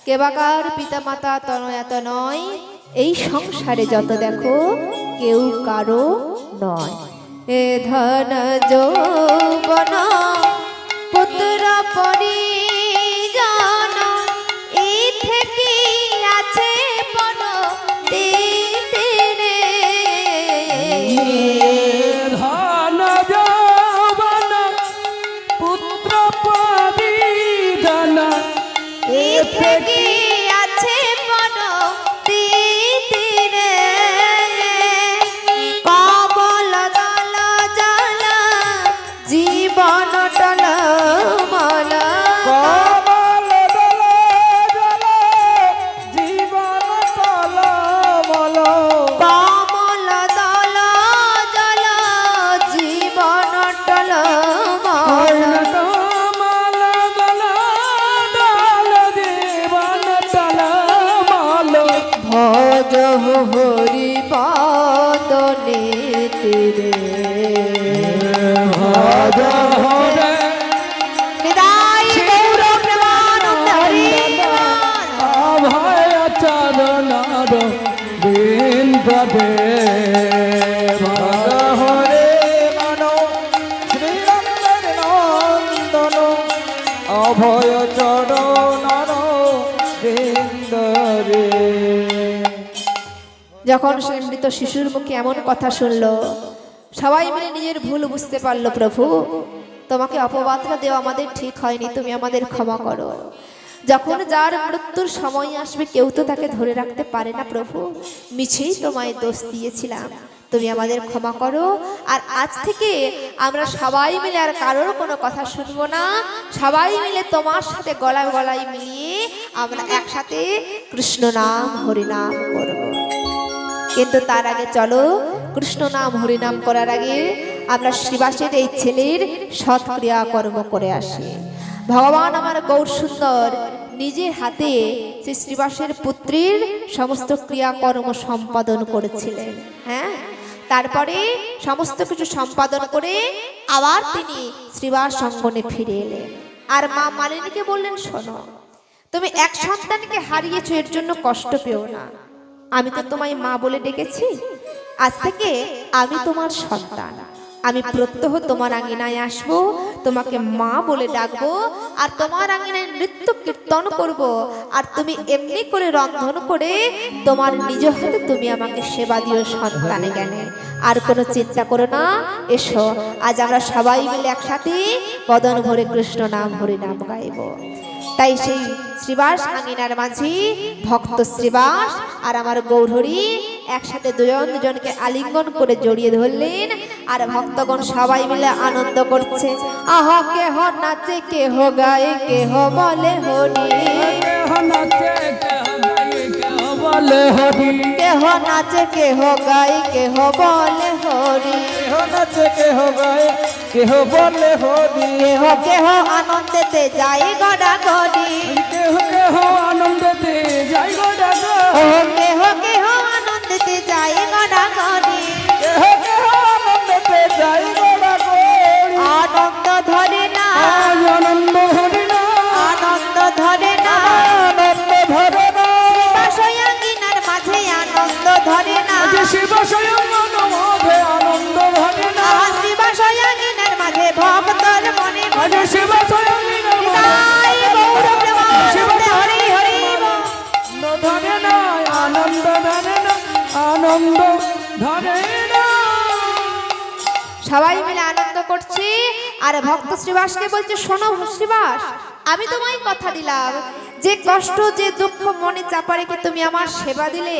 কেবাকার পিতা মাতা তনয়াত নয়, এই সংসারে যত দেখো কেউ কারো নয়। এ ধন যৌবন পুত্র পরিজন, এই থেকে আছে বড় দিতে রে। ধন যৌবন পুত্র পরিজন, এই থেকে আছে বড় দিতে রে। কমল দল জল জীবন টল মল, কমল দল জল জীবন টলমল। কমল দল জল জীবন টল মল। কমল দল জল জীবন টলমল। ভজ হরি পদ নীতি রে। ভজ হরে নিতাই গৌর প্রেমানন্দ হরি বল। অভয় চরণার বিন্দে। ভজ হরে মন শ্রীরঙ্গের নন্দন, অভয় চরণার বিন্দরে। যখন সে মৃত শিশুর মুখে এমন কথা শুনলো, সবাই মিলে নিজের ভুল বুঝতে পারলো। প্রভু, তোমাকে অপবাদটা দেওয়া আমাদের ঠিক হয়নি, তুমি আমাদের ক্ষমা করো। যখন যার মৃত্যুর সময় আসবে কেউ তো তাকে ধরে রাখতে পারে না। প্রভু, মিছেই তোমায় দোষ দিয়েছিলাম, তুমি আমাদের ক্ষমা করো। আর আজ থেকে আমরা সবাই মিলে আর কারোর কোনো কথা শুনবো না। সবাই মিলে তোমার সাথে গলায় গলায় মিলিয়ে আমরা একসাথে কৃষ্ণ নাম হরিনাম করবো। কিন্তু তার আগে চলো, কৃষ্ণ নাম হরিনাম করার আগে আমরা শ্রীবাসের এই ছেলের সৎ ক্রিয়াকর্ম করে আসি। ভগবান আমার গৌর সুন্দর নিজের হাতে সেই শ্রীবাসের পুত্রের সমস্ত ক্রিয়াকর্ম সম্পাদন করেছিলেন। হ্যাঁ, তারপরে সমস্ত কিছু সম্পাদন করে আবার তিনি শ্রীবাস অঙ্গনে ফিরে এলেন। আর মা মালিনীকে বললেন, শোনো, তুমি এক সন্তানকে হারিয়েছো, এর জন্য কষ্ট পেও না। আমি তো তোমায় মা বলে ডেকেছি, আজ থেকে আমি তোমার সন্তান। আমি প্রত্যহ তোমার আঙিনায় আসবো, তোমাকে মা বলে ডাকবো, আর তোমার আঙিনায় নৃত্য কীর্তন করব। আর তুমি এমনি করে রন্ধন করে তোমার নিজ হাতে তুমি আমাকে সেবা দিও সন্তানে জ্ঞানে। আর কোনো চিন্তা করো না, এসো আজ আমরা সবাই মিলে একসাথে বদন ভরে কৃষ্ণ নাম হরিনাম গাইব। তাই সেই শ্রীবাস আঙিনার মাঝি ভক্ত শ্রীবাস আর আমার গৌরহরি একসাথে দুজনকে আলিঙ্গন করে জড়িয়ে ধরলেন। আর ভক্তগণ সবাই মিলে আনন্দ করছে। আহ, কেহ নাচে, কেহ গায়ে, কেহ বলে হরি। কেহ নাচে কেহ গায়ে কেহ বলে হরি। কেহ নাচে, কেহ গায়ে, কেহ বলে হরি। কেহ নাচে কেহ গায়ে কেহ বলে হরি। কেহ কেহ আনন্দেতে যায় গড়াগড়ি। কেহ কেহ আনন্দতে যাই গড়াগড়ি। ও কেহ কেহ আনন্দেতে যায় গড়াগড়ি। কেহ কেহ আনন্দতে যাই গড়াগড়ি। আনন্দ ধরে না, আজ আনন্দ হরি না, আনন্দ ধরে না, আনন্দ ধরে না। বাসয়াঙ্গিনার মাঝে আনন্দ ধরে না। আজ শিব স্বয়ং মনোমোধে আনন্দ ধরে না। বাসয়াঙ্গিনার মাঝে ভক্তর মনে আজ মনে শিব স্বয়ং নিতাই গৌর প্রেমানন্দে হরি হরি বল। আনন্দ ধরে না, আনন্দ ধরে না, আনন্দ ধরে না। সবাই মিলে আনন্দ করছে। আর ভক্ত শ্রীবাসকে বলছে, শোনো শ্রীবাস, আমি তোমায় কথা দিলাম, যে কষ্ট যে দুঃখ মনে চাপা রেখে তুমি আমার সেবা দিলে,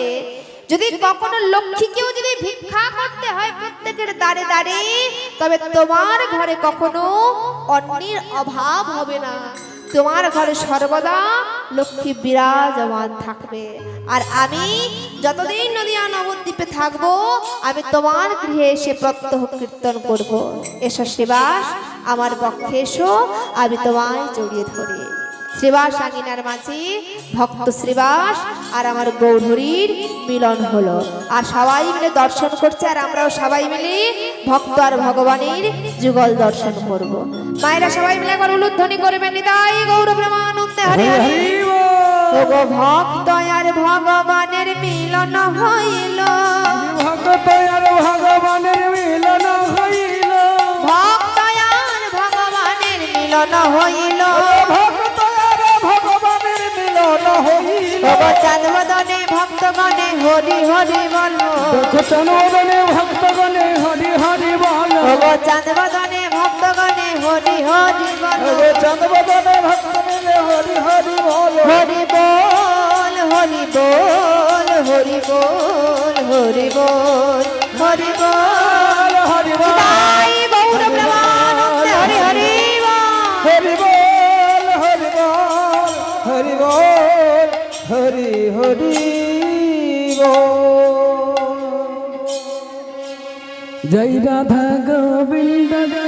যদি কখনো লক্ষ্মীকেও যদি ভিক্ষা করতে হয় প্রত্যেকের দ্বারে দ্বারে, তবে তোমার ঘরে কখনো অন্যের অভাব হবে না। তোমার ঘরে সর্বদা লক্ষ্মী বিরাজমান থাকবে। আর আমি যতদিন নদিয়া নবদ্বীপে থাকবো, আমি তোমার গৃহে এসে প্রত্যহ কীর্তন করব। এসো শ্রীবাস, আমার পক্ষে এসো, আমি তোমায় জড়িয়ে ধরি। শ্রীবাস আঙিনার মাঝে ভক্ত শ্রীবাস আর আমার গৌরহরির মিলন হলো। আর সবাই মিলে দর্শন করছে, আর আমরাও সবাই মিলে ভক্ত আর ভগবানের যুগল দর্শন করব। মায়েরা সবাই মিলে একবার উলুধ্বনি করবেন, নিতাই গৌর প্রেমানন্দে হরি হরি। ও ওগো ভক্ত আর ভগবানের মিলন হইল, ভক্ত আর ভগবানের মিলন হইল, ভক্ত আর ভগবানের মিলন হইল, ভক্ত আর ভগবানের মিলন হইল। ওগো চাঁদ বদনে ভক্তগণে হরি হরি বল, চন্দ্রবদনে ভক্তগণে হরি হরি বল, ওগো চাঁদ বদনে ভক্তগণে হরি হরি বল, চন্দ্রবদনে ভক্ত মিলে হরি হরি বল, হরি বল হরি বল হরি বল হরি বল হরি বল হরি বল, তাই গৌর প্রেমানন্দে হরি হরি বল। হরি বল হরি বল হরি বল হরি হরি বল। জয় রাধা গো